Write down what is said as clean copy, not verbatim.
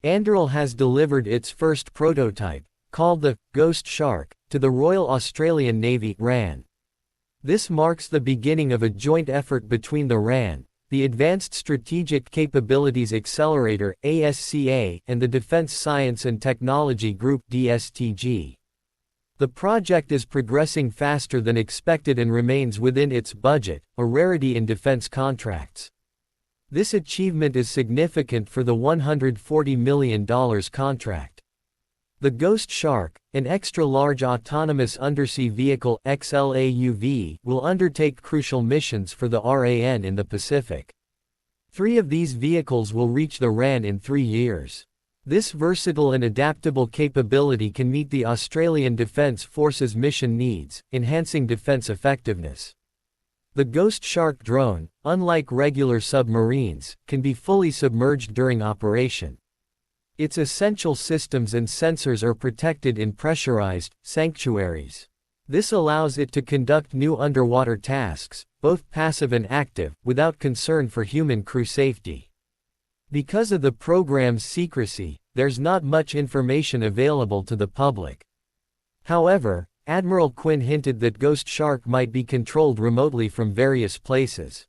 Anduril has delivered its first prototype, called the Ghost Shark, to the Royal Australian Navy (RAN). This marks the beginning of a joint effort between the RAN, the Advanced Strategic Capabilities Accelerator (ASCA), and the Defence Science and Technology Group (DSTG). The project is progressing faster than expected and remains within its budget, a rarity in defense contracts. This achievement is significant for the $140 million contract. The Ghost Shark, an extra-large autonomous undersea vehicle (XLAUV), will undertake crucial missions for the RAN in the Pacific. 3 of these vehicles will reach the RAN in 3 years. This versatile and adaptable capability can meet the Australian Defence Force's mission needs, enhancing defence effectiveness. The Ghost Shark drone, unlike regular submarines, can be fully submerged during operation. Its essential systems and sensors are protected in pressurized sanctuaries. This allows it to conduct new underwater tasks, both passive and active, without concern for human crew safety. Because of the program's secrecy, there's not much information available to the public. However, Admiral Quinn hinted that Ghost Shark might be controlled remotely from various places.